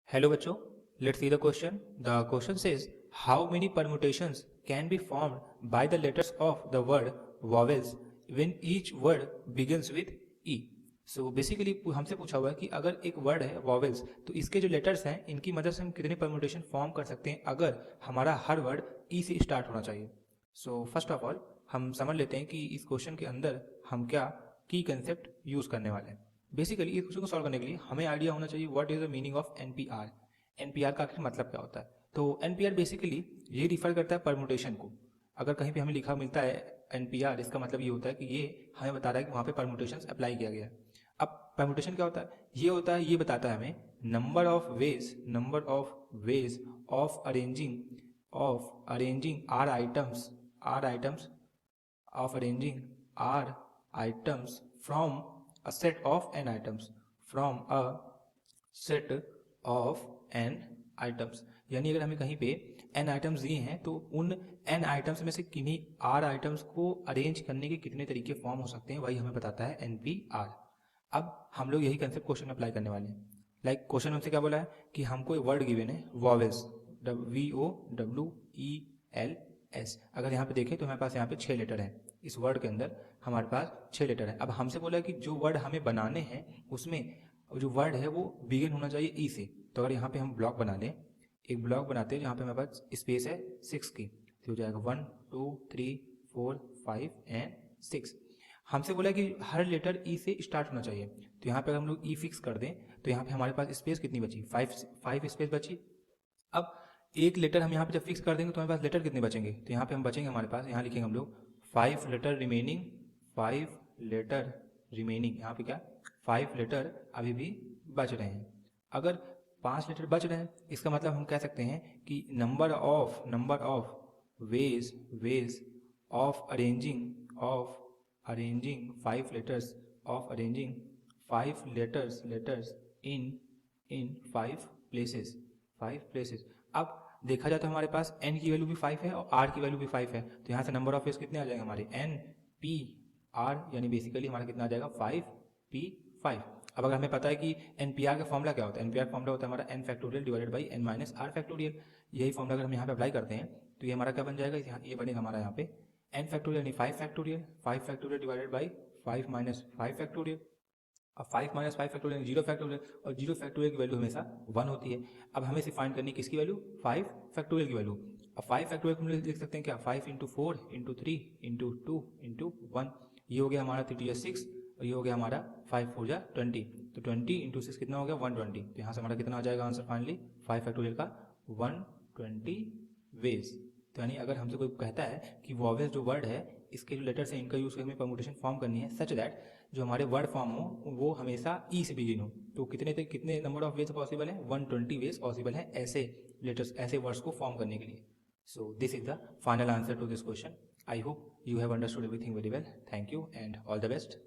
Hello बच्चों, let's see the question. The question says, how many permutations can be formed by the letters of the word vowels when each word begins with e? So basically हमसे पूछा हुआ है कि अगर एक word है vowels, तो इसके जो लेटर्स हैं इनकी मदद से हम कितने परम्यूटेशन फॉर्म कर सकते हैं अगर हमारा हर वर्ड ई से स्टार्ट होना चाहिए. सो फर्स्ट ऑफ ऑल हम समझ लेते हैं कि इस क्वेश्चन के अंदर हम क्या की कंसेप्ट यूज़ करने वाले हैं. बेसिकली इस क्वेश्चन को सॉल्व करने के लिए हमें आइडिया होना चाहिए what is the meaning of NPR. NPR का आखिर मतलब क्या होता है. तो एनपीआर बेसिकली ये रिफर करता है परमुटेशन को. अगर कहीं पे हमें लिखा मिलता है एनपीआर, इसका मतलब ये होता है कि ये हमें बता रहा है कि वहाँ पे परमुटेशन अप्लाई किया गया है. अब परमुटेशन क्या होता है, ये होता है, ये बताता है हमें number of ways of arranging R items of arranging r items from a set of n items यानी अगर हमें कहीं पे n आइटम्स दिए हैं तो उन n आइटम्स में से किन्हीं r आइटम्स को अरेंज करने के कितने तरीके फॉर्म हो सकते हैं, वही हमें बताता है NPR. अब हम लोग यही कंसेप्ट क्वेश्चन में अप्लाई करने वाले हैं. क्वेश्चन हमसे क्या बोला है कि हमको एक वर्ड गिवन है वॉवेल्स, VOWELS. अगर यहाँ पे देखें तो हमारे पास यहाँ पे 6 लेटर हैं. इस वर्ड के अंदर हमारे पास 6 लेटर हैं. अब हमसे बोला है कि जो वर्ड हमें बनाने हैं उसमें जो वर्ड है वो बिगिन होना चाहिए ई से. तो अगर यहाँ पे हम ब्लॉक बना लें, एक ब्लॉक बनाते हैं जहाँ पे हमारे पास स्पेस है 6 की, तो हो जाएगा 1 2 3 4 5 एंड 6. हमसे बोला कि हर लेटर ई से स्टार्ट होना चाहिए. तो यहाँ पे अगर हम लोग ई फिक्स कर दें तो यहाँ पे हमारे पास स्पेस कितनी बची, 5 स्पेस बची. अब एक लेटर हम यहाँ पे जब फिक्स कर देंगे तो हमारे पास लेटर कितने बचेंगे, तो यहाँ पे हम बचेंगे, हमारे पास यहाँ लिखेंगे हम लोग 5 लेटर रिमेनिंग. यहाँ पे क्या 5 लेटर अभी भी बच रहे हैं. अगर 5 लेटर बच रहे हैं इसका मतलब हम कह सकते हैं कि number of ways of arranging 5 letters in 5 places. अब देखा जाए तो हमारे पास n की वैल्यू भी 5 है और r की वैल्यू भी 5 है. तो यहाँ से नंबर ऑफ वेज कितने आ जाएंगे हमारे NPR, यानी बेसिकली हमारा कितना आ जाएगा 5P5. अब अगर हमें पता है कि NPR का फॉर्मूला क्या होता है, NPR फॉर्मूला होता है हमारा n factorial divided by n minus r factorial. यही फॉर्मूला अगर हम यहाँ पे अप्लाई करते हैं तो ये हमारा क्या बन जाएगा, ये बनेगा हमारा यहाँ पे n फैक्टोरियल यानी 5 factorial divided by 5 minus 5 factorial. अब 5 माइनस 5 फैक्टोरियल 0 फैक्टोरियल, और 0 फैक्टोरियल की वैल्यू हमेशा 1 होती है. अब हमें सिर्फ फाइंड करनी किसकी वैल्यू, 5 फैक्टोरियल की वैल्यू. अब 5 फैक्टोरियल को हम लिख सकते हैं क्या, 5 इंटू 4 इंटू 3 इंटू 2 इंटू 1. ये हो गया हमारा 3 6 और ये हो गया हमारा 5 4 20. तो 20 इंटू 6 कितना हो गया 120. तो यहाँ से हमारा कितना आ जाएगा आंसर फाइनली 5 फैक्टोरियल का 120 वेज. तो यानी अगर हमसे कोई कहता है कि वॉवेल्स जो वर्ड है इसके जो लेटर्स हैं इनका यूज़ करके हमें परमुटेशन फॉर्म करनी है सच दैट जो हमारे वर्ड फॉर्म हो वो हमेशा ई से बिगिन हो, तो कितने नंबर ऑफ वेज पॉसिबल है, 120 वेज पॉसिबल है ऐसे लेटर्स, ऐसे वर्ड्स को फॉर्म करने के लिए. So this is the final answer to this question. I hope you have understood everything very well. Thank you and all the best.